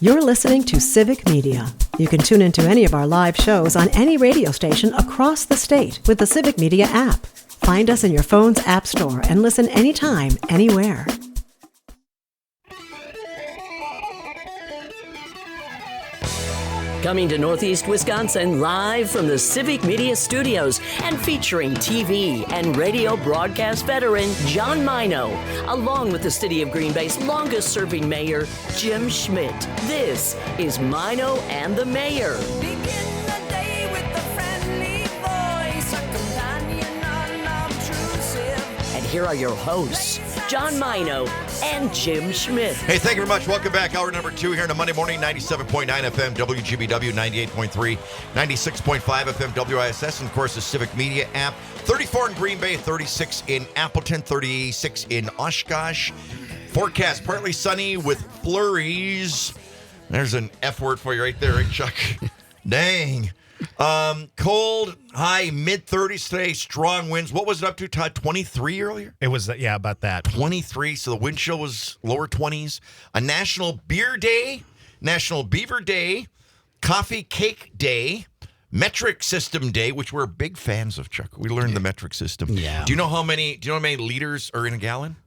You're listening to Civic Media. You can tune into any of our live shows on any radio station across the state with the Civic Media app. Find us in your phone's app store and listen anytime, anywhere. Coming to Northeast Wisconsin live from the Civic Media Studios and featuring TV and radio broadcast veteran John Maino, along with the City of Green Bay's longest-serving mayor, Jim Schmidt. This is Maino and the Mayor. Begin the day with a friendly voice, a companion unobtrusive. And here are your hosts, John Maino and Jim Schmidt. Hey, thank you very much. Welcome back. Hour number 2 here on a Monday morning, 97.9 FM, WGBW, 98.3, 96.5 FM, WISS, and of course the Civic Media app. 34 in Green Bay, 36 in Appleton, 36 in Oshkosh. Forecast partly sunny with flurries. There's an F word for you right there, right, Chuck? Dang. Cold, high, mid-30s today, strong winds. What was it up to, Todd? 23 earlier? It was, yeah, about that. 23, so the wind chill was lower 20s. A National Beer Day, National Beaver Day, Coffee Cake Day, Metric System Day, which we're big fans of, Chuck. We learned the metric system. Yeah. Do you know how many liters are in a gallon?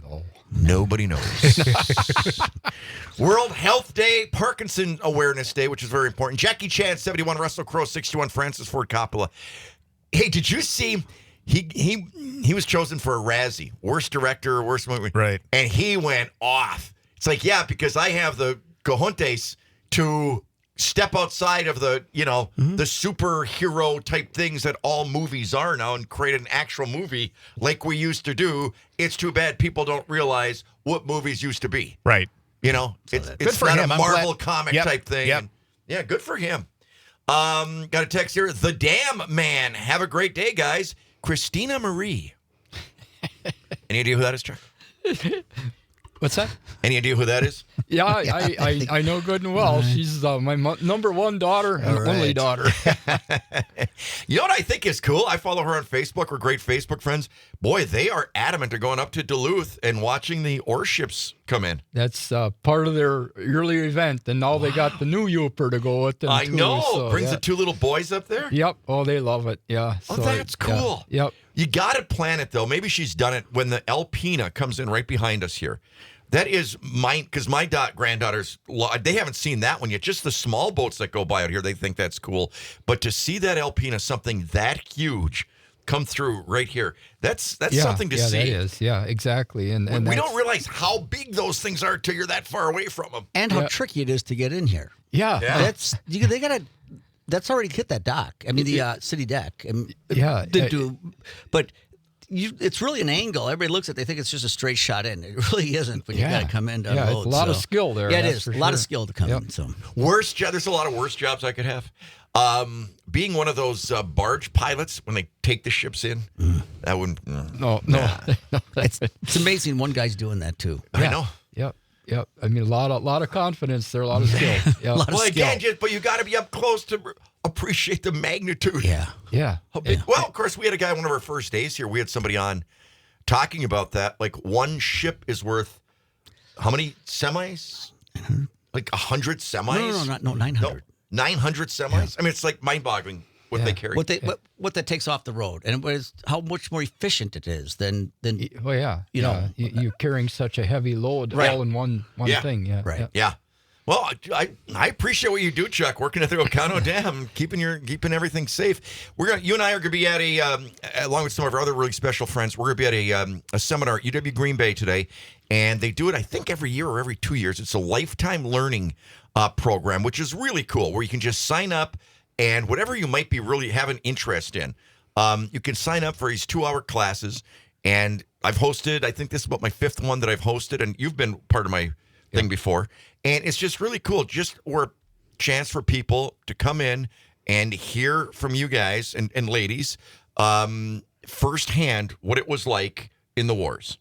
No. Nobody knows. World Health Day, Parkinson Awareness Day, which is very important. Jackie Chan, 71, Russell Crowe, 61, Francis Ford Coppola. Hey, did you see he was chosen for a Razzie, worst director, worst movie. Right. And he went off. It's like, yeah, because I have the cojones to step outside of the, the superhero type things that all movies are now and create an actual movie like we used to do. It's too bad people don't realize what movies used to be. Right. It's for not him. a I'm Marvel glad. comic Yep. type thing. Yep. And, yeah, good for him. Got a text here. The Damn Man. Have a great day, guys. Christina Marie. Any idea who that is, Chuck? What's that? Any idea who that is? Yeah, I know good and well. She's my number one daughter and only daughter. You know what I think is cool? I follow her on Facebook. We're great Facebook friends. Boy, they are adamant to going up to Duluth and watching the ore ships come in. That's part of their yearly event, and now they got the new Youper to go with them. I too, know. so, Brings yeah. the two little boys up there. Yep. Oh, they love it. Yeah. Oh, So, that's cool. Yeah. Yep. You got to plan it, though. Maybe she's done it when the Alpina comes in right behind us here. That is mine, because my granddaughters, they haven't seen that one yet. Just the small boats that go by out here, they think that's cool. But to see that Alpina, something that huge, come through right here, that's something to see. Yeah, that is. Yeah, exactly. And we don't realize how big those things are till you're that far away from them. And how tricky it is to get in here. Yeah. They got to. That's already hit that dock. I mean, the city deck. But it's really an angle. Everybody looks at it, they think it's just a straight shot in. It really isn't when you got to come in to unload. It's a lot of skill there. Yeah, it is. A lot of skill to come in. So Worst job. There's a lot of worse jobs I could have. Being one of those barge pilots when they take the ships in, that wouldn't. No. it's amazing one guy's doing that too. I know. Yep. I mean, a lot of confidence there, a lot of skill. Yep. Well, again, but you got to be up close to appreciate the magnitude. Yeah. How big, Well, of course, we had a guy one of our first days here. We had somebody on talking about that. Like one ship is worth how many semis? Like 100 semis? No, 900. 900 semis? Yeah. I mean, it's like mind-boggling what they carry. What that takes off the road, and how much more efficient it is than. Well, yeah. You're carrying such a heavy load all in one thing. Yeah. Right. Yeah. Well, I appreciate what you do, Chuck, working at the Ocano Dam, keeping everything safe. You and I are going to be at along with some of our other really special friends, we're going to be at a seminar at UW Green Bay today, and they do it, I think, every year or every 2 years. It's a lifetime learning program, which is really cool, where you can just sign up, and whatever you might be really have an interest in, you can sign up for these 2-hour classes, and I've hosted, I think this is about my 5th one that I've hosted, and you've been part of my thing before. And it's just really cool, or a chance for people to come in and hear from you guys and ladies firsthand what it was like in the wars.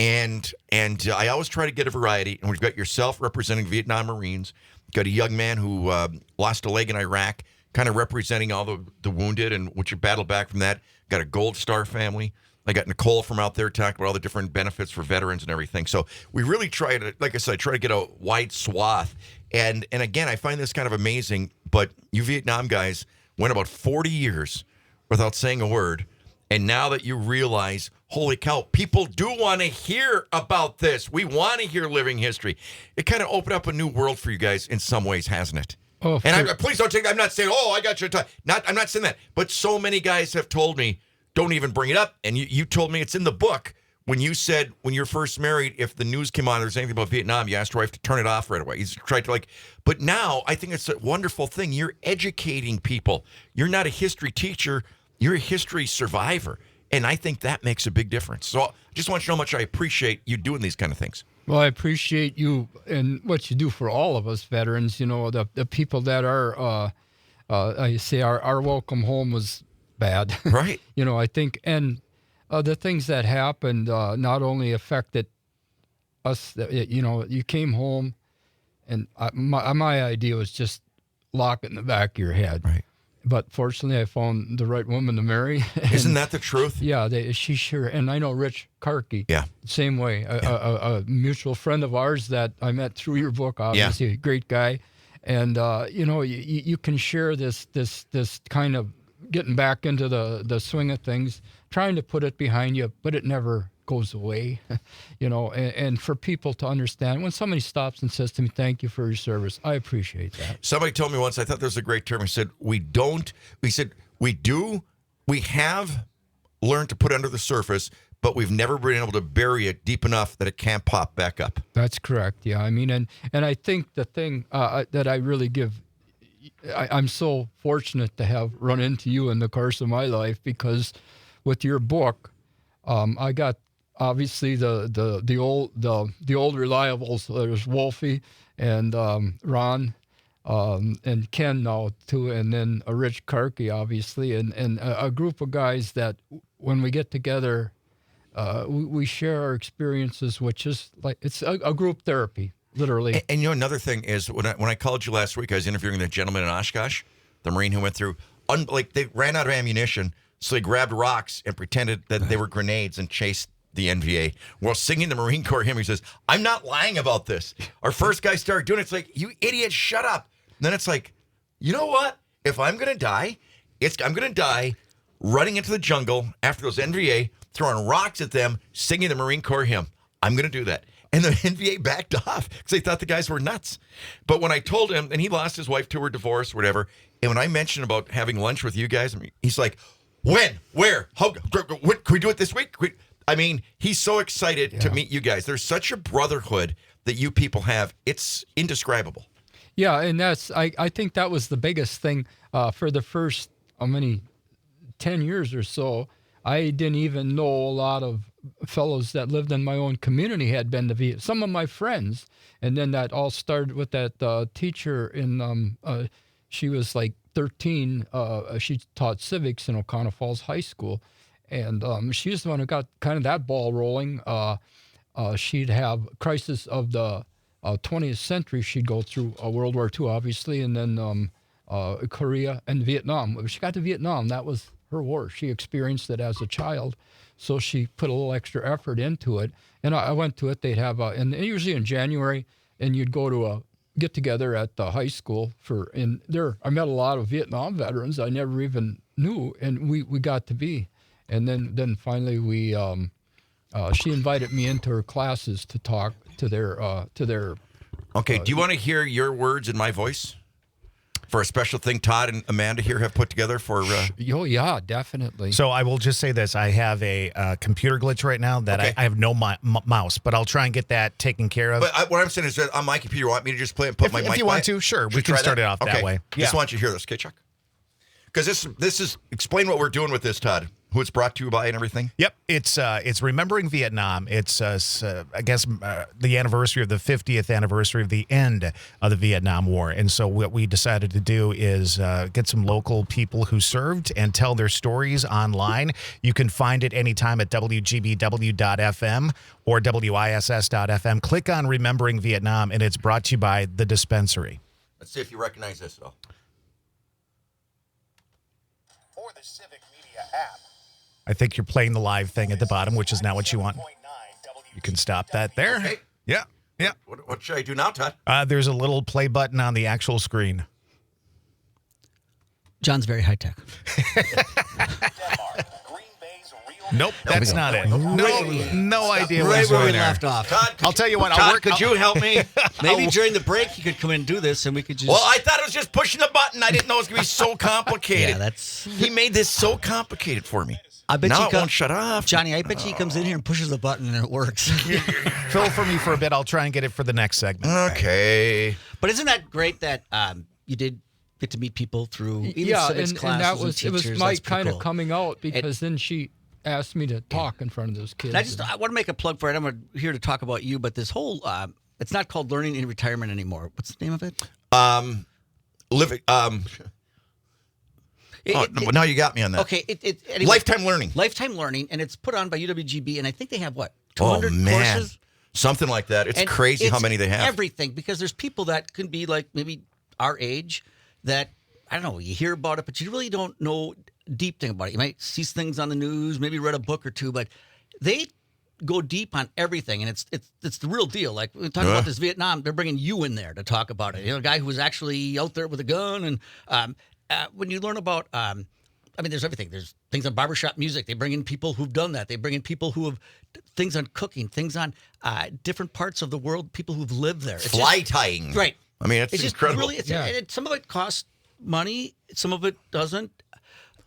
And I always try to get a variety. And we've got yourself representing Vietnam Marines. Got a young man who lost a leg in Iraq, kind of representing all the wounded and what you battled back from that. Got a Gold Star family. I got Nicole from out there talking about all the different benefits for veterans and everything. So we really try to, like I said, try to get a wide swath. And again, I find this kind of amazing, but you Vietnam guys went about 40 years without saying a word. And now that you realize, holy cow, people do want to hear about this. We want to hear living history. It kind of opened up a new world for you guys in some ways, hasn't it? Oh, and please don't take that. I'm not saying, I got your time. I'm not saying that. But so many guys have told me, don't even bring it up. And you told me it's in the book when you said when you're first married, if the news came on, there's anything about Vietnam, you asked your wife to turn it off right away. He's tried to but now I think it's a wonderful thing. You're educating people. You're not a history teacher. You're a history survivor. And I think that makes a big difference. So I just want you to know how much I appreciate you doing these kind of things. Well, I appreciate you and what you do for all of us veterans. The people that are, I say our welcome home was bad. Right. I think, and the things that happened not only affected us, you came home and my idea was just lock it in the back of your head. Right. But fortunately, I found the right woman to marry. Isn't that the truth? Yeah, she sure. And I know Rich Karki. Yeah. Same way. A mutual friend of ours that I met through your book, obviously, a great guy. And, you can share this kind of getting back into the swing of things, trying to put it behind you, but it never goes away, and for people to understand when somebody stops and says to me, thank you for your service, I appreciate that. Somebody told me once, I thought there was a great term. He said, we have learned to put under the surface, but we've never been able to bury it deep enough that it can't pop back up. That's correct. Yeah. I mean, and I think the thing that I really I'm so fortunate to have run into you in the course of my life, because with your book, I got obviously the old reliables. There's Wolfie and Ron and Ken now too, and then a Rich Karki obviously, and a group of guys that when we get together, we share our experiences, which is like it's a group therapy. Literally. And another thing is when I called you last week, I was interviewing the gentleman in Oshkosh, the Marine who went through, they ran out of ammunition, so they grabbed rocks and pretended that they were grenades and chased the NVA while singing the Marine Corps hymn. He says, I'm not lying about this. Our first guy started doing it. It's like, you idiot, shut up. And then it's like, you know what? If I'm going to die, I'm going to die running into the jungle after those NVA, throwing rocks at them, singing the Marine Corps hymn. I'm going to do that. And the NVA backed off because they thought the guys were nuts. But when I told him, and he lost his wife to her divorce, whatever, and when I mentioned about having lunch with you guys, he's like, when? Where? How? Can we do it this week? He's so excited to meet you guys. There's such a brotherhood that you people have. It's indescribable. Yeah, and I think that was the biggest thing for the first, 10 years or so. I didn't even know a lot of fellows that lived in my own community had been to Vietnam. Some of my friends, and then that all started with that teacher in. She was like 13. She taught civics in O'Connell Falls High School, and she's the one who got kind of that ball rolling. She'd have crisis of the 20th century. She'd go through World War II, obviously, and then Korea and Vietnam. When she got to Vietnam, that was her war. She experienced it as a child, so she put a little extra effort into it. And I went to it. They'd have, and usually in January, and you'd go to a get together at the high school I met a lot of Vietnam veterans I never even knew, and we got to be. And then finally she invited me into her classes to talk to their. Okay, do you want to hear your words in my voice? For a special thing Todd and Amanda here have put together for... Oh, yeah, definitely. So I will just say this. I have a computer glitch right now that Okay. I have no mouse, but I'll try and get that taken care of. But what I'm saying is that on my computer, you want me to just play and put my mic if you by want it? to, sure. Should We can try start it off that way. Just want you to hear this, okay, Chuck? Because this is... Explain what we're doing with this, Todd. Who it's brought to you by and everything? Yep, it's Remembering Vietnam. It's I guess the anniversary of the 50th anniversary of the end of the Vietnam War. And so what we decided to do is get some local people who served and tell their stories online. You can find it anytime at WGBW.FM or WISS.FM. Click on Remembering Vietnam, and it's brought to you by The Dispensary. Let's see if you recognize this at all. For the Civic Media app. I think you're playing the live thing at the bottom, which is not what you want. You can stop that there. Okay. Yeah. Yeah. What should I do now, Todd? There's a little play button on the actual screen. John's very high tech. Nope, that's not it. No idea Right what's where we going there. left off. Todd, I'll tell you what. Todd, could you help me? Maybe during the break he could come in and do this, and we could just. Well, I thought it was just pushing the button. I didn't know it was going to be so complicated. Yeah, that's. He made this so complicated for me. I bet now you it won't shut off. Johnny, I bet you he comes in here and pushes the button and it works. Fill for me for a bit. I'll try and get it for the next segment. Okay. But isn't that great that you did get to meet people through even civics and classes that was and teachers? it was my That's pretty kind cool. of coming out because then she asked me to talk in front of those kids. And I want to make a plug for it. I'm here to talk about you, but this whole it's not called Learning in Retirement anymore. What's the name of it? Living. Now you got me on that. Okay. Anyway, Lifetime learning. Lifetime Learning, and it's put on by UWGB, and I think they have what? Oh 200 man, courses? something like that. It's And crazy how it's many they have. Everything, because there's people that can be like maybe our age that, I don't know, you hear about it, but you really don't know deep thing about it. You might see things on the news, maybe read a book or two, but they go deep on everything, and it's the real deal. Like we talk about this Vietnam, they're bringing you in there to talk about it. You know, a guy who was actually out there with a gun, and when you learn about, I mean, there's everything. There's things on barbershop music. They bring in people who've done that. They bring in people who have things on cooking, things on different parts of the world, people who've lived there. It's Fly tying. right. I mean, it's incredible. Just really, and some of it costs money. Some of it doesn't.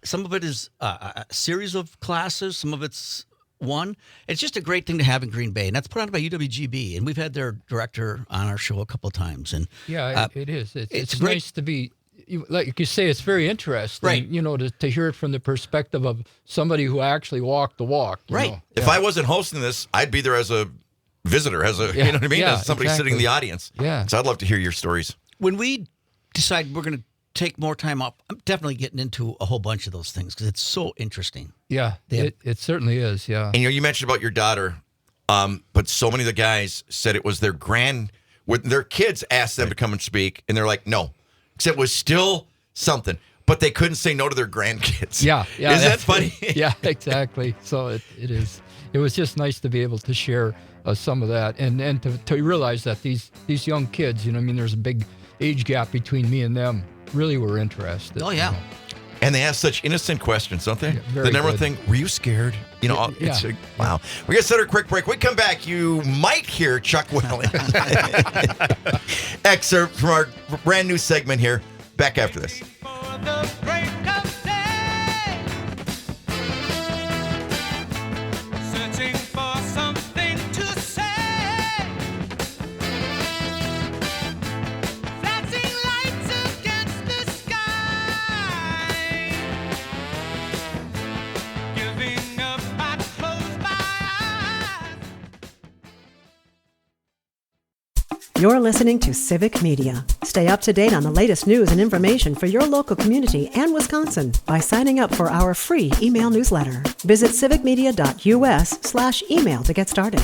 Some of it is a series of classes. Some of it's one. It's just a great thing to have in Green Bay, and that's put on by UWGB. And we've had their director on our show a couple of times. And it is. It's great. nice to be. Like you say, it's very interesting, Right. you know, to hear it from the perspective of somebody who actually walked the walk. you Right. know. If I wasn't hosting this, I'd be there as a visitor, you know what I mean? Yeah, As somebody sitting in the audience. Yeah. So I'd love to hear your stories. when we decide we're going to take more time off, I'm definitely getting into a whole bunch of those things because it's so interesting. Yeah, it certainly is, yeah. And you mentioned about your daughter, but so many of the guys said it was their their kids asked them to come and speak, and they're like, no. Because it was still something, but they couldn't say no to their grandkids. Yeah. Is that funny? Yeah, exactly. So it is. It was just nice to be able to share some of that and to realize that these young kids, you know, I mean, there's a big age gap between me and them, really were interested. Oh, yeah. you know. And they ask such innocent questions, don't they? Yeah, very the number one good. thing, were you scared? You know, Yeah. it's wow. We're going to set a quick break. We come back, you might hear Chuck Wellens excerpt from our brand new segment here. Back after this. For the break of day, searching for something to say, flashing lights against the sky, giving up, I close my eyes. You're listening to Civic Media. Stay up to date on the latest news and information for your local community and Wisconsin by signing up for our free email newsletter. Visit civicmedia.us/email to get started.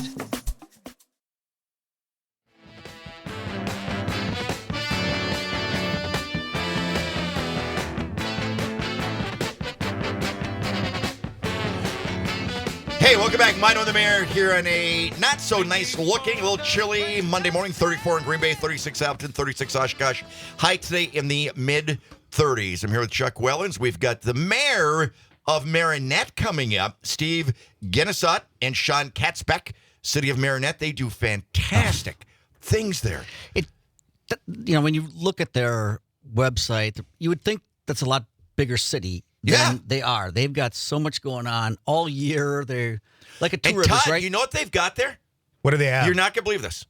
Hey, welcome back. Maino the Mayor here on a not so nice looking, a little chilly Monday morning. 34 in Green Bay, 36 Appleton, 36 Oshkosh. High today in the mid 30s. I'm here with Chuck Wellens. We've got the mayor of Marinette coming up, Steve Genesot and Sean Katzbeck, City of Marinette. They do fantastic things there. You know, when you look at their website, you would think that's a lot bigger city than Yeah. they are. They've got so much going on all year. They're like a Two And Rivers, Todd, right? you know what they've got there? What do they have? You're not going to believe this.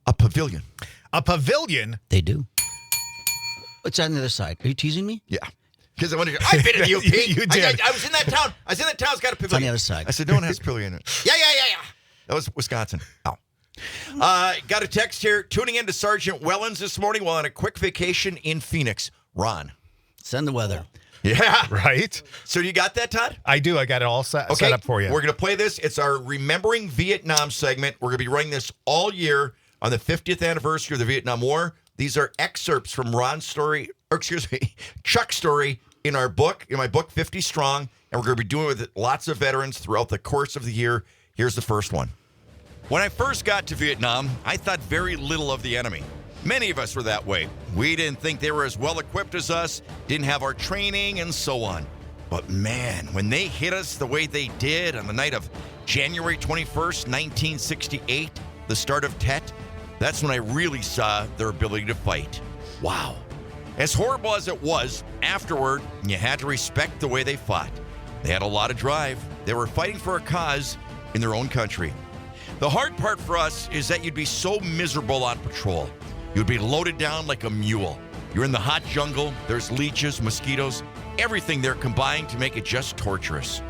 A pavilion. A pavilion? They do. It's on the other side. Are you teasing me? Yeah. Because I wanted to, I've been in the UP. You did. I was in that town. It's got a pavilion. on the other side. I said, no one has a pavilion in it. Yeah. That was Wisconsin. Oh. Got a text here. Tuning in to Sergeant Wellens this morning while on a quick vacation in Phoenix. Ron. Send the weather. Yeah. Right? So you got that, Todd? I do. I got it all set Okay. up for you. We're going to play this. It's our Remembering Vietnam segment. We're going to be running this all year on the 50th anniversary of the Vietnam War. These are excerpts from Chuck's story in our book, in my book, 50 Strong, and we're going to be doing it with lots of veterans throughout the course of the year. Here's the first one. When I first got to Vietnam, I thought very little of the enemy. Many of us were that way. We didn't think they were as well equipped as us, didn't have our training, and so on. But man, when they hit us the way they did on the night of January 21st, 1968, the start of Tet, that's when I really saw their ability to fight. Wow. As horrible as it was, afterward, you had to respect the way they fought. They had a lot of drive. They were fighting for a cause in their own country. The hard part for us is that you'd be so miserable on patrol. You'd be loaded down like a mule. You're in the hot jungle. There's leeches, mosquitoes, everything there combined to make it just torturous.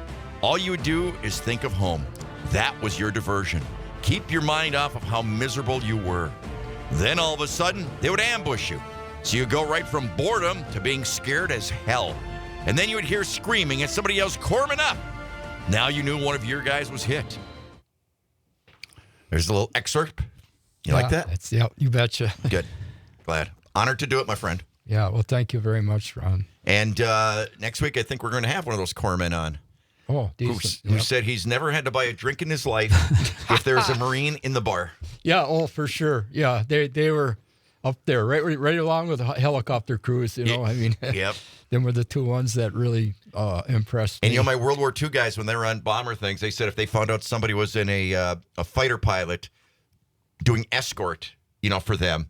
All you would do is think of home. That was your diversion. Keep your mind off of how miserable you were. Then all of a sudden, they would ambush you. So you go right from boredom to being scared as hell. And then you would hear screaming and somebody else corpsing up. Now you knew one of your guys was hit. There's a little excerpt. You like that? Yeah, you betcha. Good. Glad. Honored to do it, my friend. Yeah, well, thank you very much, Ron. And next week, I think we're going to have one of those corpsmen on. Oh, Who decent. said he's never had to buy a drink in his life if there's a Marine in the bar. Yeah, oh, for sure. Yeah, they were up there, right along with the helicopter crews, you know. I mean, Yep. them were the two ones that really impressed me. And, you know, my World War II guys, when they were on bomber things, they said if they found out somebody was in a fighter pilot doing escort, you know, for them,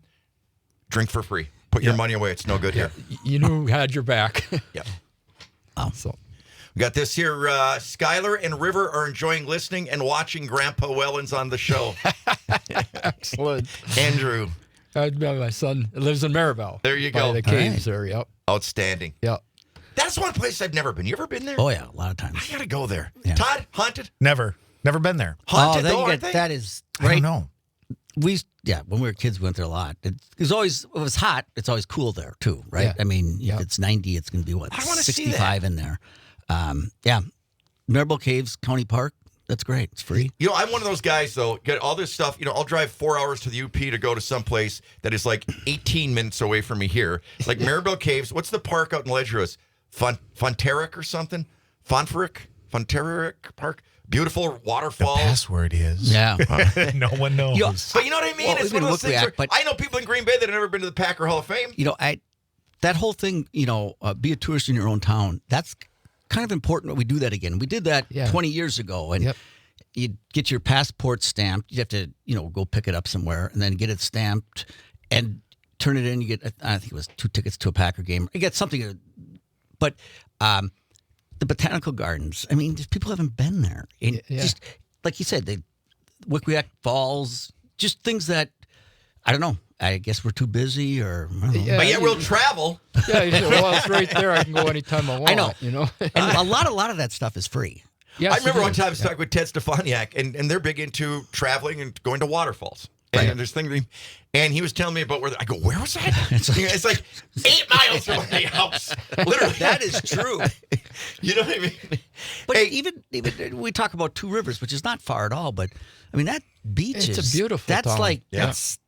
drink for free. Put your money away. It's no good here. You knew who had your back. Yep. So, We got this here. Skylar and River are enjoying listening and watching Grandpa Wellens on the show. excellent. Andrew. My son lives in Maribel. There you by go. the caves there, yep. Outstanding. Yep. That's one place I've never been. You ever been there? Oh, yeah, a lot of times. I got to go there. Yeah. Todd, haunted? Never been there. Haunted, then though, you aren't get, they? that is, I right? don't know. When we were kids, we went there a lot. It was always, if it was hot, it's always cool there, too, right? Yeah. I mean, Yeah. if it's 90, it's going to be, what, I wanna see 65 in there. Yeah. Maribel Caves County Park, that's great. It's free. You know, I'm one of those guys, though, get all this stuff. You know, I'll drive 4 hours to the UP to go to some place that is like 18 minutes away from me here. Like Maribel Caves. What's the park out in Ledgerus? Fonteric or something? Fonteric Park? Beautiful The waterfalls. password is. Yeah. No one knows. Yeah. But you know what I mean? Well, It's even one of those things Wikiac, where but- I know people in Green Bay that have never been to the Packer Hall of Fame. You know, that whole thing, you know, be a tourist in your own town, that's kind of important that we do that again. We did that 20 years ago, and Yep. you'd get your passport stamped. You have to, you know, go pick it up somewhere and then get it stamped and turn it in. You get, I think it was 2 tickets to a Packer game. You get something, but the botanical gardens, I mean, just people haven't been there. And Yeah. just, like you said, Wikiac Falls, just things that, I don't know. I guess we're too busy or, I don't know. Yeah, But yet we'll travel. Yeah, you said, well, it's right there. I can go anytime I want. I know. You know? And a lot of that stuff is free. Yes, I remember it one is. time I was talking with Ted Stefaniak, and they're big into traveling and going to waterfalls. And there's things, and he was telling me about I go, where was that? It's like 8 miles from my house. Literally. That is true. You know what I mean? But Hey. even we talk about Two Rivers, which is not far at all. But I mean, that beach It's a is beautiful That's town. like Yeah. that's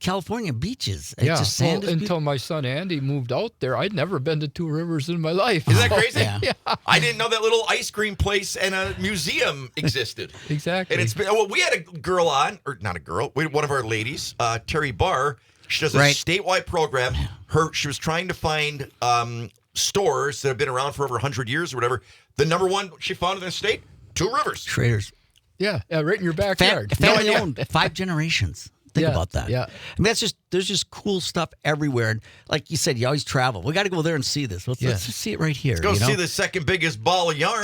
California beaches. It's Yeah, just sand is until my son Andy moved out there, I'd never been to Two Rivers in my life. Isn't that crazy? Yeah. I didn't know that little ice cream place and a museum existed. Exactly. And it's been, well, we had a girl on, or not a girl, one of our ladies, Terry Barr. She does a Right. statewide program. She was trying to find stores that have been around for over 100 years or whatever. The number one she found in the state, Two Rivers. Traders. yeah, right in your backyard. Family owned, 5 generations. Think Yeah, about that. yeah. I mean, there's just cool stuff everywhere. And like you said, you always travel. We got to go there and see this. Let's just see it right here. Go you know? see the second biggest ball of yarn.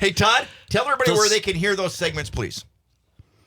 Hey, Todd, tell everybody where they can hear those segments, please.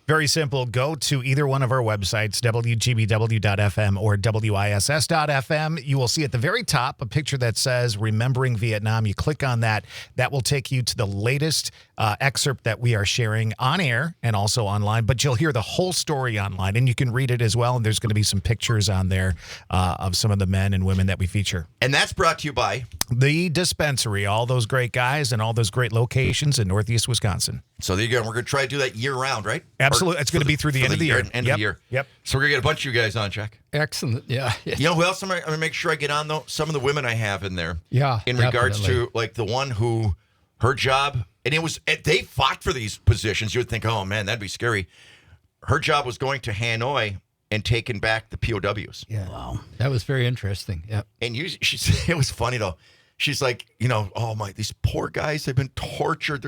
Very simple. Go to either one of our websites, WGBW.FM or WISS.FM. You will see at the very top a picture that says Remembering Vietnam. You click on that. That will take you to the latest excerpt that we are sharing on air and also online. But you'll hear the whole story online, and you can read it as well. And there's going to be some pictures on there of some of the men and women that we feature. And that's brought to you by The Dispensary, all those great guys and all those great locations in Northeast Wisconsin. So there you go. We're going to try to do that year round, right? Or Absolutely. It's going to be through the end of the year. End of the year. Yep. So we're going to get a bunch of you guys on, Chuck. Excellent. Yeah. You know who else I'm going to make sure I get on, though? Some of the women I have in there. Yeah, In regards definitely. to, like, the one who, her job, and they fought for these positions. You would think, oh, man, that'd be scary. Her job was going to Hanoi and taking back the POWs. Yeah. Wow. That was very interesting. Yeah. And it was funny, though. She's like, oh, these poor guys have been tortured.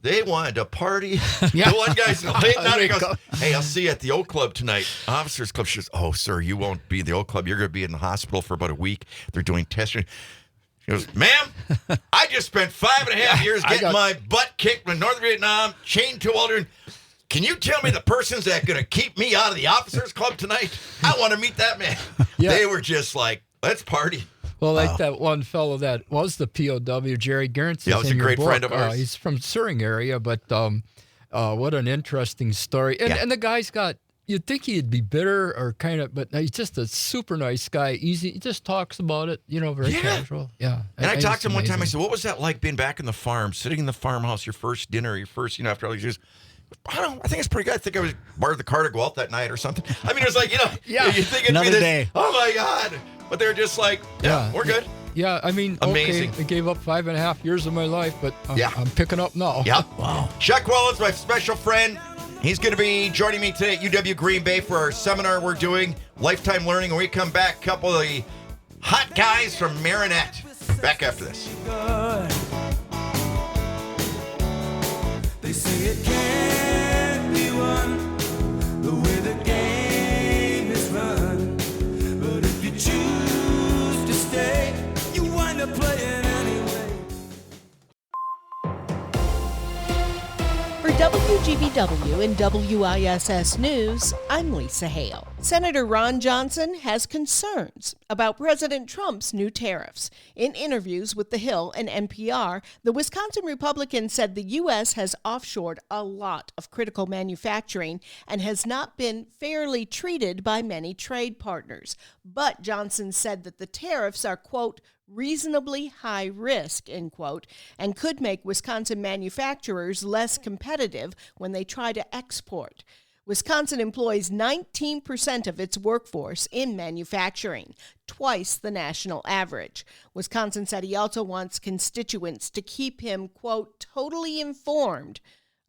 They wanted to party. Yeah. The one guy's late night. He goes, hey, I'll see you at the Oak Club tonight. Officers Club. She goes, oh, sir, you won't be at the Oak Club. You're going to be in the hospital for about a week. They're doing testing. She goes, ma'am, I just spent 5.5 years getting my butt kicked in North Vietnam, chained to a wall. Can you tell me the person's that going to keep me out of the Officers Club tonight? I want to meet that man. Yeah. They were just like, let's party. Well, like that one fellow that was the POW, Jerry Gerntz. Yeah, he's a great friend of ours. He's from Suring area, but what an interesting story. And the guy's got, you'd think he'd be bitter or kind of, but he's just a super nice guy. Easy. He just talks about it, very casual. Yeah. And I talked to him one time. I amazing. said, what was that like being back in the farm, sitting in the farmhouse, your first dinner, after all these years? I don't know. I think it's pretty good. I think I was borrowed the car to go out that night or something. I mean, it was like, Yeah. you think it'd Another be this, day. oh my God. But they're just like, we're good. Yeah, I mean, Amazing. okay, I gave up 5.5 years of my life, but Yeah. I'm picking up now. Yep. Wow. Chuck Wellens, my special friend. He's going to be joining me today at UW Green Bay for our seminar we're doing, Lifetime Learning. When we come back, a couple of the hot guys from Marinette. Back after this. They say it can't be won the way the game is run. But if you choose to stay, you wind up playing anyway. For WGBW and WISS News, I'm Lisa Hale. Senator Ron Johnson has concerns about President Trump's new tariffs. In interviews with The Hill and NPR, the Wisconsin Republican said the U.S. has offshored a lot of critical manufacturing and has not been fairly treated by many trade partners. But Johnson said that the tariffs are, quote, reasonably high risk, end quote, and could make Wisconsin manufacturers less competitive when they try to export. Wisconsin employs 19% of its workforce in manufacturing, twice the national average. Wisconsin said he also wants constituents to keep him, quote, totally informed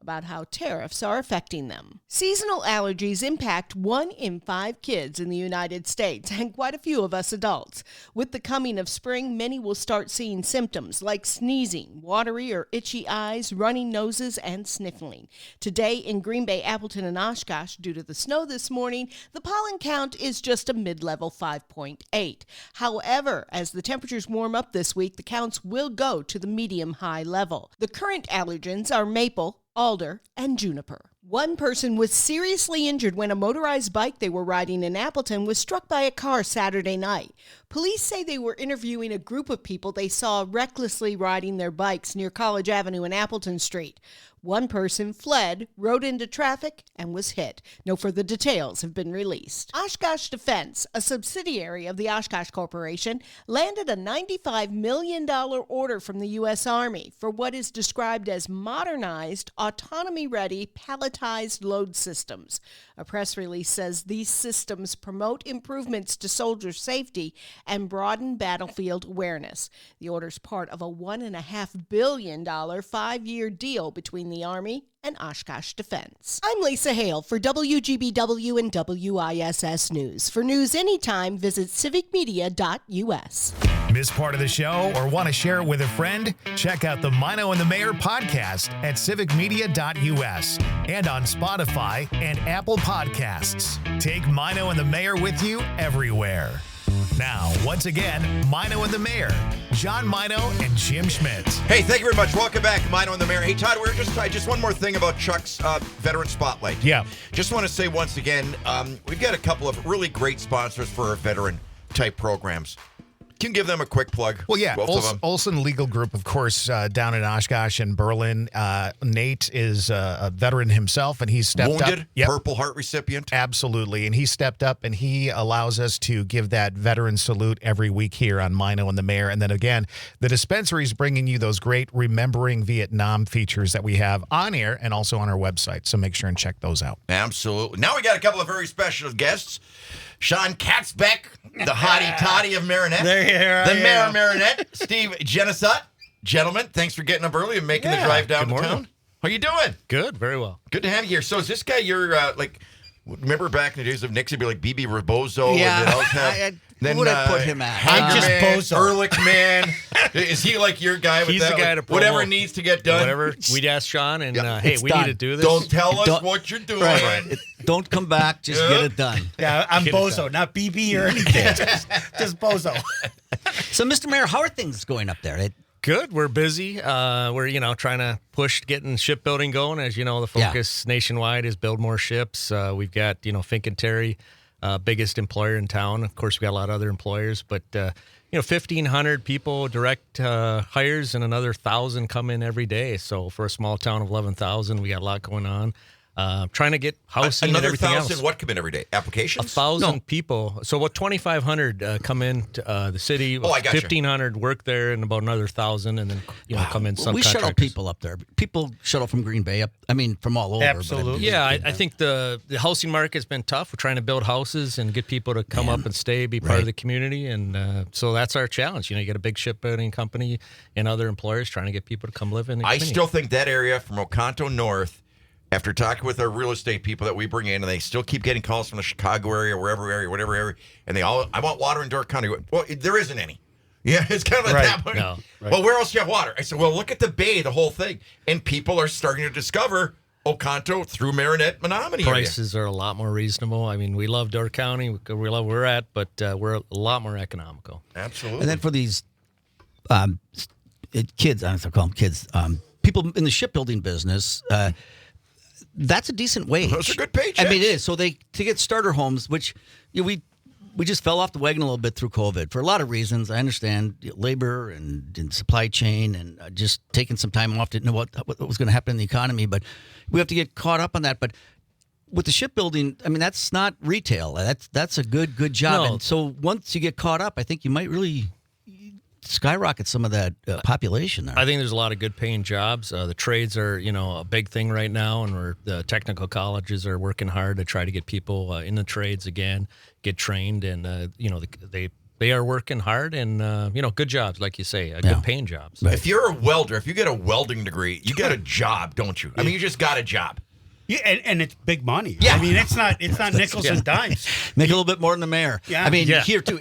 about how tariffs are affecting them. Seasonal allergies impact 1 in 5 kids in the United States and quite a few of us adults. With the coming of spring, many will start seeing symptoms like sneezing, watery or itchy eyes, running noses, and sniffling. Today in Green Bay, Appleton, and Oshkosh, due to the snow this morning, the pollen count is just a mid-level 5.8. However, as the temperatures warm up this week, the counts will go to the medium-high level. The current allergens are maple, alder, and juniper. One person was seriously injured when a motorized bike they were riding in Appleton was struck by a car Saturday night. Police say they were interviewing a group of people they saw recklessly riding their bikes near College Avenue and Appleton Street. One person fled, rode into traffic, and was hit. No further details have been released. Oshkosh Defense, a subsidiary of the Oshkosh Corporation, landed a $95 million order from the U.S. Army for what is described as modernized, autonomy-ready, palletized load systems. A press release says these systems promote improvements to soldier safety and broaden battlefield awareness. The order is part of a $1.5 billion 5-year deal between the Army and Oshkosh Defense. I'm Lisa Hale for WGBW and WISS News. For news anytime, visit civicmedia.us. Miss part of the show or want to share it with a friend? Check out the Maino and the Mayor podcast at civicmedia.us and on Spotify and Apple Podcasts. Take Maino and the Mayor with you everywhere. Now, once again, Maino and the Mayor, John Maino and Jim Schmidt. Hey, thank you very much. Welcome back, Maino and the Mayor. Hey, Todd, just one more thing about Chuck's Veteran Spotlight. Yeah. Just want to say once again, we've got a couple of really great sponsors for our veteran-type programs. Can you give them a quick plug? Well, yeah, both of them. Olson Legal Group, of course, down in Oshkosh and Berlin. Nate is a veteran himself, and he's stepped Wounded, up. Yep. Purple Heart recipient. Absolutely, and he stepped up, and he allows us to give that veteran salute every week here on Maino and the Mayor. And then again, the dispensary is bringing you those great Remembering Vietnam features that we have on air and also on our website. So make sure and check those out. Absolutely. Now we got a couple of very special guests. Sean Katzbeck, the hottie toddy of Marinette. The Mayor of Marinette, Steve Genesut. Gentlemen, thanks for getting up early and making the drive down to town. How you doing? Good, very well. Good to have you here. So is this guy your, remember back in the days of Nixie, be like B.B. Rebozo? Yeah. And they'd always have, Who would I put him at? Hanger I'm just Man, Bozo. Ehrlich Man. Is he like your guy with He's that? the guy Like, to whatever promote. needs to get done. Whatever. We'd ask Sean, and hey, It's we done. need to do this. Don't tell us Don't- what you're doing. Don't come back. Just get it done. Yeah, I'm Get it Bozo, done. not BB or anything. just Bozo. So, Mr. Mayor, how are things going up there? Good. We're busy. We're trying to push getting shipbuilding going. As you know, the focus nationwide is build more ships. We've got Fink and Terry, biggest employer in town. Of course, we got a lot of other employers, but 1,500 people direct hires and another 1,000 come in every day. So for a small town of 11,000, we got a lot going on. Trying to get housing and Another everything 1,000 else. what come in every day? Applications? 1,000 people. So what? 2,500 come in to the city. Oh, I gotcha. 1,500 work there, and about another 1,000, and then come in subcontractors. We shuttle people up there. People shuttle from Green Bay up. I mean, from all over. Absolutely. Yeah, I think the housing market's been tough. We're trying to build houses and get people to come up and stay, be part of the community, and so that's our challenge. You got a big shipbuilding company and other employers trying to get people to come live in the I community. still think that area from Oconto North, after talking with our real estate people that we bring in, and they still keep getting calls from the Chicago area, whatever area, and they all, I want water in Door County. Well, there isn't any. Yeah, it's kind of like that. Point. No, Well, where else do you have water? I said, well, look at the bay, the whole thing. And people are starting to discover Oconto through Marinette, Menominee area. Prices are a lot more reasonable. I mean, we love Door County. We love where we're at, but we're a lot more economical. Absolutely. And then for these kids, I don't know if I call them kids, people in the shipbuilding business, that's a decent wage. Those are good paychecks. I mean, it is. So to get starter homes, which we just fell off the wagon a little bit through COVID for a lot of reasons. I understand labor and supply chain and just taking some time off, didn't know what was going to happen in the economy, but we have to get caught up on that. But with the shipbuilding, I mean, that's not retail. That's a good job. No. And so once you get caught up, I think you might really skyrocket some of that population there. I think there's a lot of good paying jobs. The trades are, a big thing right now, and the technical colleges are working hard to try to get people in the trades again, get trained, and they are working hard, and good jobs, like you say, good paying jobs. If you're a welder, if you get a welding degree, you got a job, don't you? I mean, you just got a job. Yeah, and it's big money. Yeah. I mean, it's not nickels and dimes. Make a little bit more than the mayor. Yeah. I mean, Yeah. here too.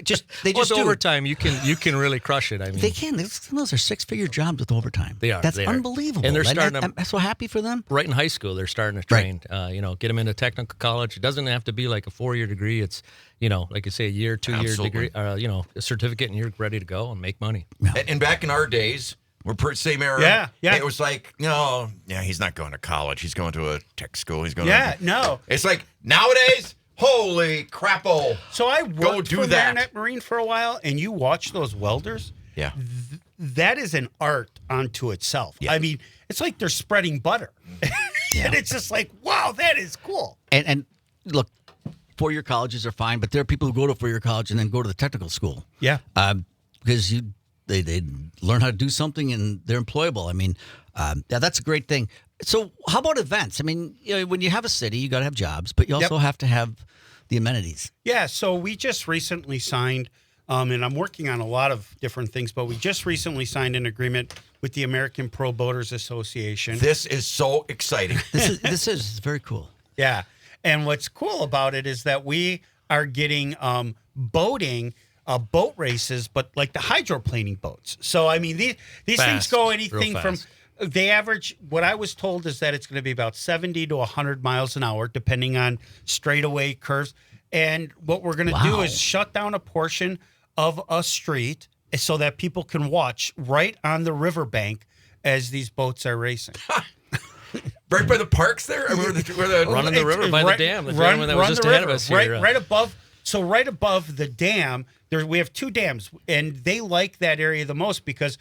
They Well, just with do. overtime, you can really crush it. I mean, They can. Those are 6-figure jobs with overtime. They are. That's They are. unbelievable. And they're starting I'm so happy for them. right in high school, they're starting to train. Get them into technical college. It doesn't have to be like a 4-year degree. It's like you say, a year, 2-year Absolutely. degree. A certificate, and you're ready to go and make money. And back in our days, we're pretty same era. Yeah. It was like, he's not going to college. He's going to a tech school. He's going Yeah, to. no. It's like nowadays, holy crapo. So I Go worked do for that. Marinette Marine for a while, and you watch those welders. Yeah. That is an art unto itself. Yeah. I mean, it's like they're spreading butter. And it's just like, wow, that is cool. And look, 4-year colleges are fine, but there are people who go to 4-year college and then go to the technical school. Yeah. Because they learn how to do something and they're employable. I mean, that's a great thing. So how about events? I mean, when you have a city, you got to have jobs, but you also have to have the amenities. Yeah, so we just recently signed, and I'm working on a lot of different things, but we just recently signed an agreement with the American Pro Boaters Association. This is so exciting. This is very cool. Yeah, and what's cool about it is that we are getting boating boat races, but like the hydroplaning boats. So, I mean, these things Fast, go real anything from, fast. they average, what I was told is that it's going to be about 70 to 100 miles an hour, depending on straightaway curves. And what we're going to do Wow. is shut down a portion of a street so that people can watch right on the riverbank as these boats are racing. Right by the parks there? I mean, where the Running the river by the dam. The gentleman that was just ahead of us here. Right above. So right above the dam, we have 2 dams, and they like that area the most because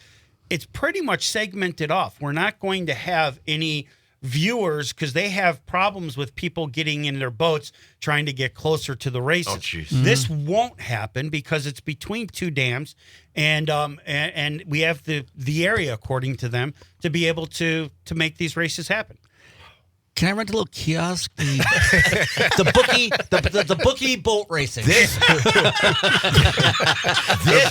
it's pretty much segmented off. We're not going to have any viewers because they have problems with people getting in their boats trying to get closer to the races. Oh, jeez. This won't happen because it's between 2 dams, and we have the area, according to them, to be able to make these races happen. Can I rent a little kiosk? The bookie boat racing. This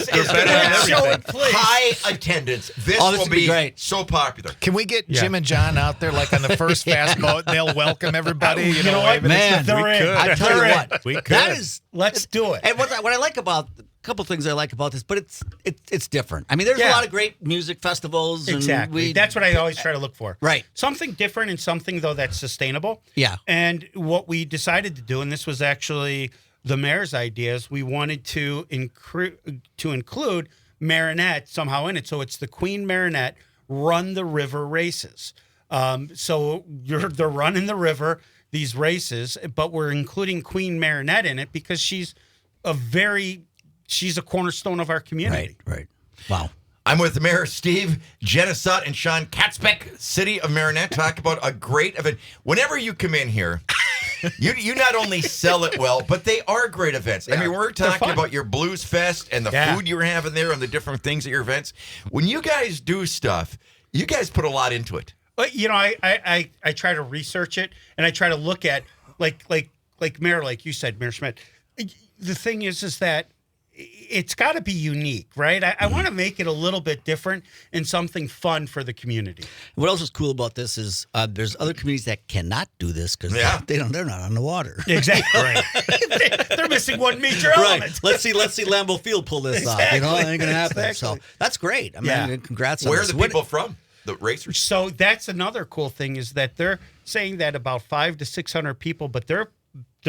is going to have Show and place. high attendance. This Oh, this will would be be great. so popular. Can we get Jim and John out there like on the first fast boat? They'll welcome everybody. You know what? waving Man, They're we in. could. I tell you They're in. what, We could. that is. Let's do it. And what I like about a couple things I like about this, but it's different. I mean, there's a Yeah. lot of great music festivals. And Exactly. That's what I always try to look for. Right. Something different and something, though, that's sustainable. Yeah. And what we decided to do, and this was actually the mayor's idea, is we wanted to include Marinette somehow in it. So it's the Queen Marinette Run the River races. So they're running the river, these races, but we're including Queen Marinette in it because she's a cornerstone of our community. Right. Wow. I'm with Mayor Steve Genesut and Sean Katzbeck, City of Marinette, talk about a great event. Whenever you come in here, you not only sell it well, but they are great events. I mean, we're talking about your Blues Fest and the food you're having there and the different things at your events. When you guys do stuff, you guys put a lot into it. But I try to research it, and I try to look at like Mayor, like you said, Mayor Schmidt. The thing is that it's got to be unique, right? I want to make it a little bit different and something fun for the community. What else is cool about this is there's other communities that cannot do this because they're not on the water. Exactly. Right. They're missing one major element. Let's see Lambeau Field pull this off. You know, it ain't gonna happen. Exactly. So that's great. I mean, congrats on Where are this. the people from? The racers? So that's another cool thing is that they're saying that about 500 to 600 people, but they're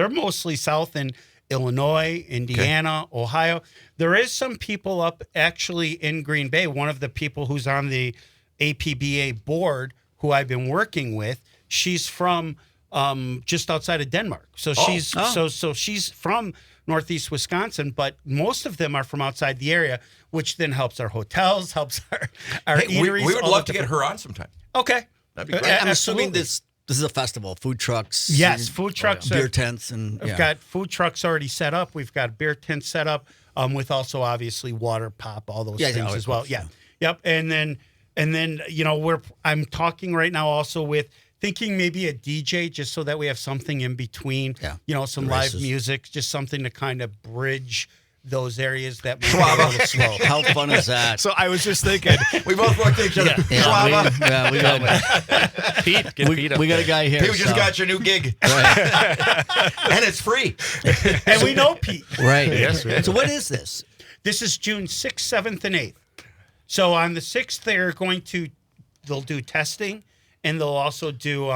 mostly south in Illinois, Indiana, Ohio. There is some people up actually in Green Bay. One of the people who's on the APBA board who I've been working with, she's from just outside of Denmark. So she's from Northeast Wisconsin, but most of them are from outside the area, which then helps our hotels, helps our eateries. We would all love the to get her on sometime. Okay. That'd be great. I'm assuming Absolutely. this is a festival. Food trucks. Yes, food trucks. Beer tents and We've got food trucks already set up. We've got beer tents set up with also obviously water, pop, all those things as well. Yeah. Yep. And then I'm talking right now also with thinking maybe a DJ just so that we have something in between. Yeah. Some live music, just something to kind of bridge those areas that might be a little slow. How fun is that? So I was just thinking, We both looked at each other. we got Pete. we got a guy here. Pete, we just got your new gig. And it's free. And we know Pete. Right. Yes, we do. So what is this? This is June 6th, 7th, and 8th. So on the 6th, they'll do testing, and they'll also do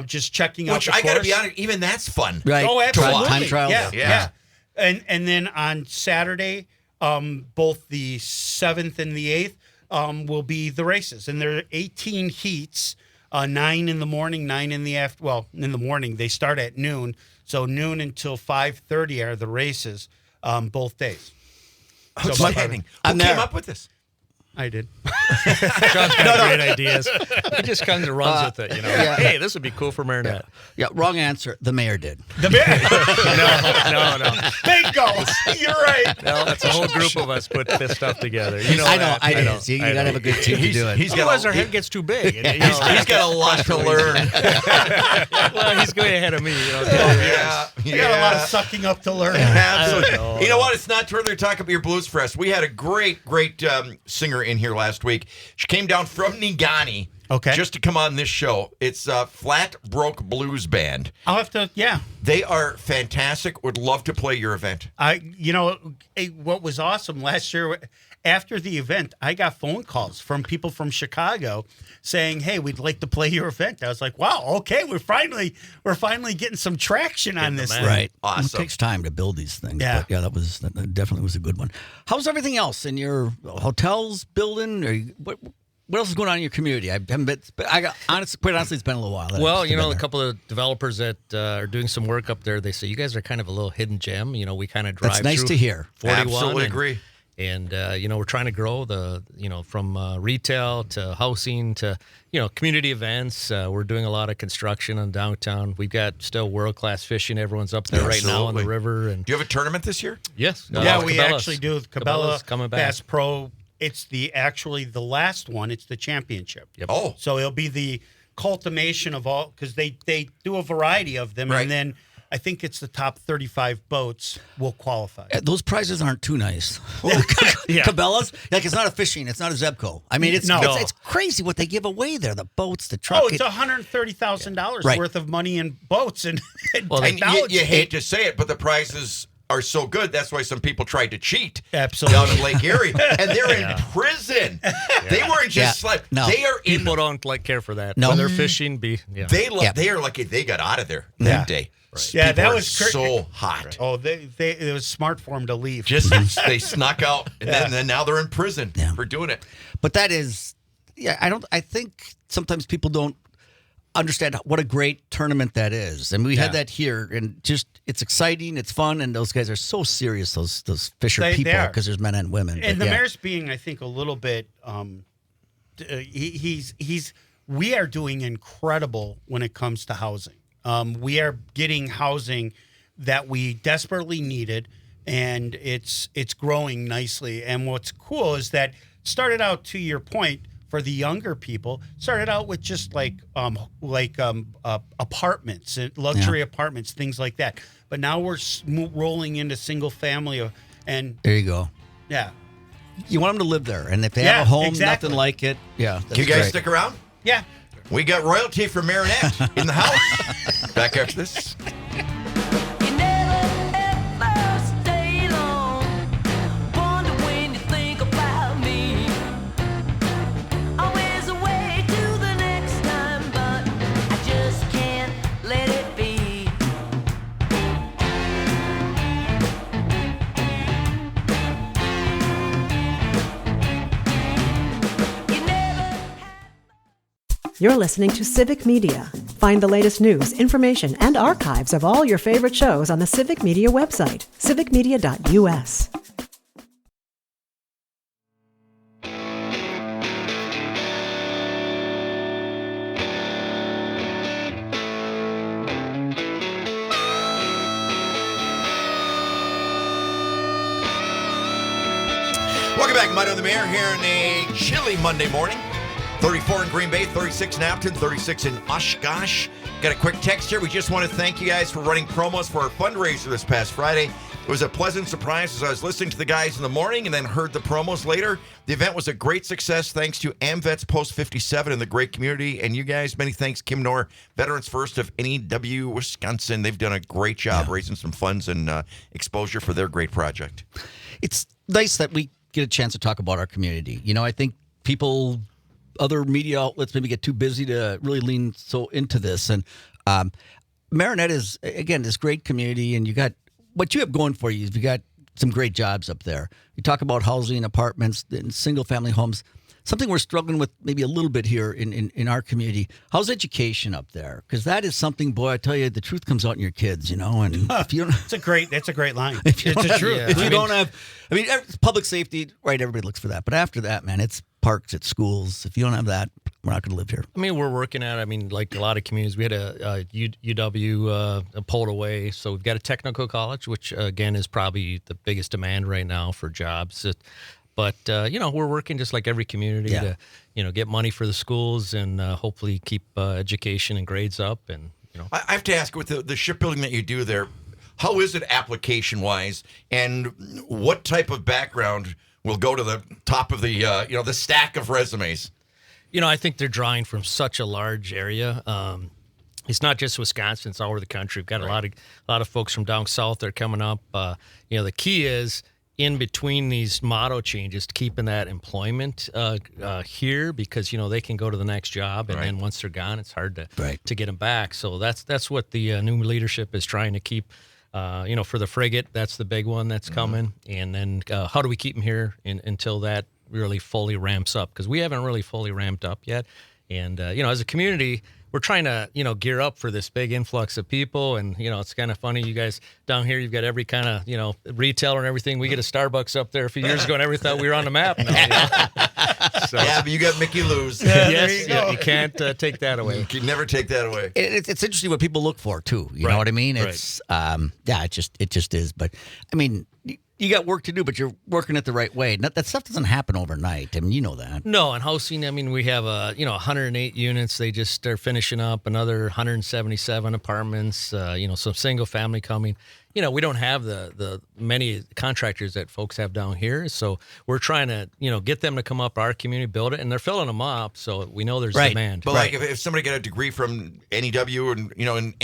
just checking out Which the I got to course. be honest, even that's fun. Right. Oh, absolutely. Time trial. Yeah. And then on Saturday, both the 7th and the 8th will be the races. And there are 18 heats, 9 in the morning, 9 in the afternoon. Well, in the morning, they start at noon. So noon until 5:30 are the races, both days. Outstanding. I'm Who came there. up with this? I did. John's got great ideas. He just kind of runs with it, Hey, this would be cool for Marinette. Yeah. Wrong answer. The mayor did. The bear. No. Bingo. You're right. No, that's a whole group of us put this stuff together. I know. I know. You got to have a good team to do it. Otherwise, our head gets too big. And, He's got a lot to learn. well, he's way ahead of me. You got a lot of sucking up to learn. Absolutely. You know what? It's not too early to talk about your Blues Fest. We had a great singer in here last week. She came down from Negani just to come on this show. It's Flat Broke Blues Band. I'll have to, They are fantastic. Would love to play your event. What was awesome last year, after the event, I got phone calls from people from Chicago saying, "Hey, we'd like to play your event." I was like, "Wow, okay, we're finally getting some traction on this thing." Right. Awesome. It takes time to build these things. Yeah. But that definitely was a good one. How's everything else in your hotels building? Or what else is going on in your community? I haven't been. Quite honestly, it's been a little while. Well, a couple of developers that are doing some work up there, they say you guys are kind of a little hidden gem. We kind of drive. That's nice through to hear. 41 Absolutely agree. And we're trying to grow from retail to housing to community events. We're doing a lot of construction in downtown. We've got still world-class fishing. Everyone's up there right now on the river. And do you have a tournament this year? Yes. Yeah, we actually do. Cabela's coming back. Bass Pro. It's the last one. It's the championship. Yep. Oh, So it'll be the culmination of all, because they do a variety of them, Right. and then I think it's the top 35 boats will qualify. Those prizes aren't too nice. Yeah. Cabela's, it's not a fishing, it's not a Zebco. I mean, it's crazy what they give away there. The boats, the truck. Oh, it's $130,000 Right. worth of money in boats and and technology. you hate to say it, but the prizes are so good. That's why some people tried to cheat. Absolutely. Down in Lake Erie, and they're in prison. They weren't just they are in. People don't care for that. No. When they're fishing, They are lucky they got out of there Yeah. that day. Right. Yeah, People that are was so hot. Oh, it was smart for them to leave. Just they snuck out, and then now they're in prison for doing it. But that is, I think sometimes people don't understand what a great tournament that is. And we had that here, and just, it's exciting, it's fun, and those guys are so serious, those fisher They people, are. because there's men and women. And But the mayor's being, I think, a little bit. We are doing incredible when it comes to housing. We are getting housing that we desperately needed, and it's growing nicely. And what's cool is that it started out, to your point, for the younger people, started out with just apartments, luxury apartments, things like that. But now we're rolling into single family, and there you go. yeah. You want them to live there, and if they have a home, exactly. nothing like it. Yeah, that's Can you guys great. stick around? Yeah. We got royalty for Marinette in the house. Back after this. You never ever stay long. Wonder when you think about me. Always a way to the next time, but I just can't let it be. You never. You're listening to Civic Media. Find the latest news, information, and archives of all your favorite shows on the Civic Media website, civicmedia.us. Welcome back, Maino the Mayor, here on a chilly Monday morning. 34 in Green Bay, 36 in Appleton, 36 in Oshkosh. Got a quick text here. We just want to thank you guys for running promos for our fundraiser this past Friday. It was a pleasant surprise as I was listening to the guys in the morning and then heard the promos later. The event was a great success thanks to AmVets Post 57 and the great community. And you guys, many thanks, Kim Knorr, Veterans First of NEW Wisconsin. They've done a great job raising some funds and exposure for their great project. It's nice that we get a chance to talk about our community. I think other media outlets maybe get too busy to really lean so into this. And Marinette is, again, this great community, and you got what you have going for you is you got some great jobs up there. You talk about housing, apartments, and single-family homes. Something we're struggling with maybe a little bit here in our community. How's education up there? Because that is something, boy, I tell you, the truth comes out in your kids, And if you don't, That's a great line. if you It's don't the have- truth. If you don't have, public safety, right? Everybody looks for that. But after that, man, it's parks, it's schools. If you don't have that, we're not going to live here. We're working at like a lot of communities. We had a UW pulled away. So we've got a technical college, which, again, is probably the biggest demand right now for jobs. But, we're working just like every community to, get money for the schools and hopefully keep education and grades up. And, I have to ask, with the shipbuilding that you do there, how is it application-wise, and what type of background will go to the top of the the stack of resumes? I think they're drawing from such a large area. It's not just Wisconsin; it's all over the country. We've got a lot of folks from down south that are coming up. The key is in between these motto changes, keeping that employment here, because they can go to the next job, and then once they're gone, it's hard to get them back. So that's what the new leadership is trying to keep. For the frigate, that's the big one that's coming, and then how do we keep them here until that really fully ramps up, because we haven't really fully ramped up yet. And, as a community, we're trying to, gear up for this big influx of people. And, it's kind of funny. You guys down here, you've got every kind of, retailer and everything. We get a Starbucks up there a few years ago, and everyone thought we were on the map now. So, yeah, but you got Mickey Lou's. Yes, you can't take that away. You can never take that away. It's interesting what people look for too. You know what I mean? It's it just is. But I mean, you got work to do, but you're working it the right way. That stuff doesn't happen overnight. I mean, you know that. No, and housing, I mean, we have 108 units. They just are finishing up another 177 apartments. Some single family coming. We don't have the many contractors that folks have down here, so we're trying to get them to come up our community, build it, and they're filling them up. So we know there's demand. But like if somebody got a degree from NEW and in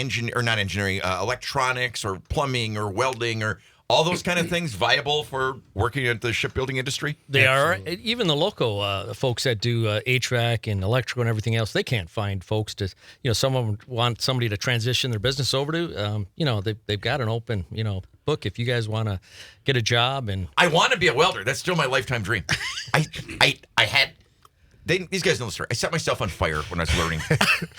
not engineering, electronics or plumbing or welding or all those kind of things viable for working at the shipbuilding industry? They are. Even the local folks that do HVAC and electrical and everything else, they can't find folks to, some of them want somebody to transition their business over to. They've got an open, book if you guys want to get a job. And I want to be a welder. That's still my lifetime dream. I had... these guys know the story. I set myself on fire when I was learning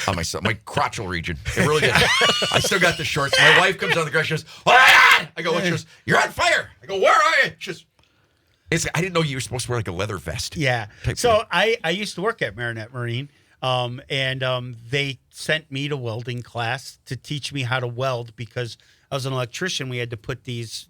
on my crotchal region. It really did. I still got the shorts. My wife comes on the ground. She goes, "Oh my God!" I go, "She goes, you're on fire." I go, "Where are you?" She goes, I didn't know you were supposed to wear like a leather vest. Yeah. So I used to work at Marinette Marine, and they sent me to welding class to teach me how to weld because I was an electrician. We had to put these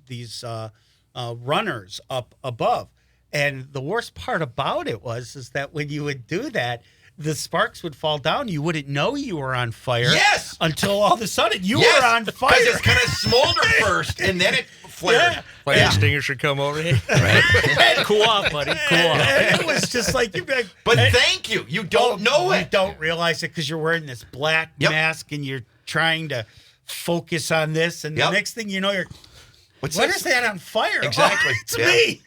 runners up above. And the worst part about it is that when you would do that, the sparks would fall down. You wouldn't know you were on fire. Yes. Until all of a sudden you were on fire. Because it's kind of smoldered first, and then it flared. Fire extinguisher come over here. Right. Cool off, buddy. Cool off. And it was just like, you'd be like, but thank you. You don't know it. You don't realize it because you're wearing this black mask and you're trying to focus on this. And the next thing you know, what is that on fire? Exactly. Oh, it's me.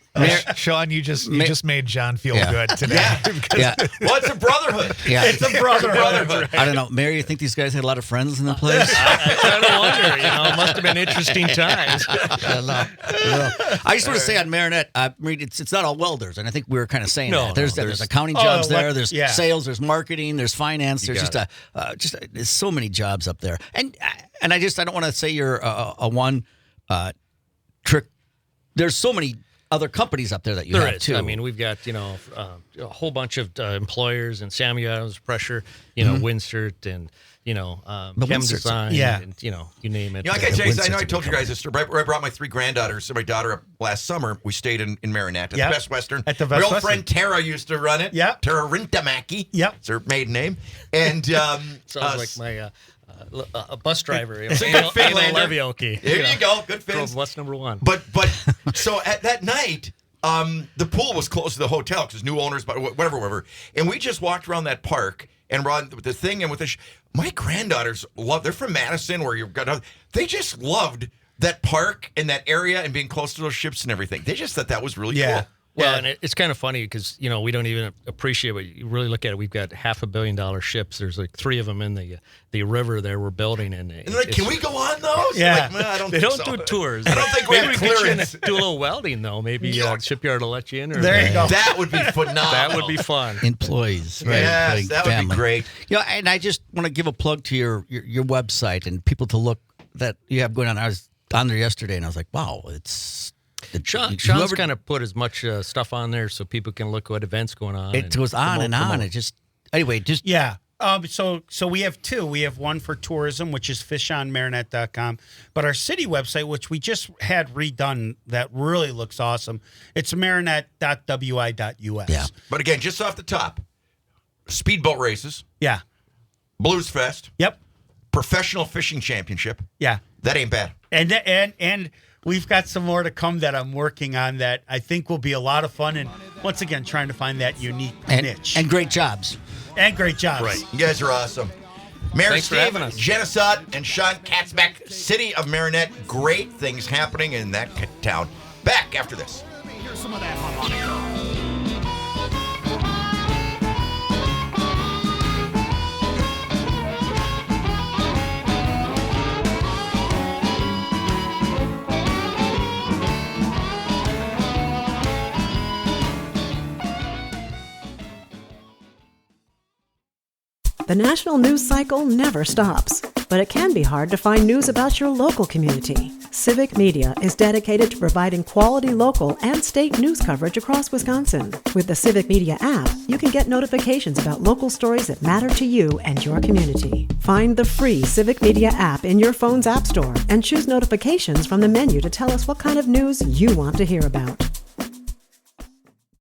Sean, you just made John feel good today. Yeah. Well, it's a brotherhood. Yeah. It's a brotherhood. I don't know, Mary. You think these guys had a lot of friends in the place? I kind of wonder. It must have been interesting times. I just want to say on Marinette, it's not all welders, and I think we were kind of saying that. There's accounting Oh, jobs there. There's sales. There's marketing. There's finance. There's there's so many jobs up there, and I don't want to say you're a one trick. There's so many other companies up there that you have too. I mean, we've got a whole bunch of employers and Samuel Adams Pressure, Windstert and Chem Design, and you name it. Like I tell you, I know I told you guys this story. I brought my 3 granddaughters and my daughter up last summer. We stayed in Marinette at the Best Western. At the Best my old Western. friend Tara used to run it. Yeah. Tara Rintamaki. Yep. It's her maiden name. And sounds like my a bus driver. It's a good Finlander. Levioki. There you go. Good fins. What's number one? But so at that night, the pool was close to the hotel because new owners, but whatever. And we just walked around that park and we're on the thing. And with my granddaughters they're from Madison where you've got, they just loved that park and that area and being close to those ships and everything. They just thought that was really cool. Well, and it's kind of funny because, we don't even appreciate it. You really look at it. We've got $500 million ships. There's like 3 of them in the river there we're building. And like, can we go on those? Yeah. Like, I don't they think don't so. do tours. I don't think we have clearance. Do a little welding, though. Maybe shipyard will let you in. Or There you go. That would be phenomenal. That would be fun. Employees, right? Yes, that would be great. And I just want to give a plug to your website and people to look that you have going on. I was on there yesterday and I was like, wow, it's... Sean's kind of put as much stuff on there so people can look what events going on. It goes on and on. It just Yeah. So we have 2. We have one for tourism, which is fishonmarinette.com. But our city website, which we just had redone, that really looks awesome. It's marinette.wi.us. Yeah. But again, just off the top, speedboat races, Yeah. Blues Fest, Yep. professional fishing championship. Yeah. That ain't bad. And we've got some more to come that I'm working on that I think will be a lot of fun. And once again, trying to find that unique niche. And great jobs. And great jobs. Right. You guys are awesome. Mayor Thanks for Steve, having us. Genesat, and Sean Katzbeck, City of Marinette. Great things happening in that town. Back after this. Here's some of that harmonica. The national news cycle never stops, but it can be hard to find news about your local community. Civic Media is dedicated to providing quality local and state news coverage across Wisconsin. With the Civic Media app, you can get notifications about local stories that matter to you and your community. Find the free Civic Media app in your phone's app store and choose notifications from the menu to tell us what kind of news you want to hear about.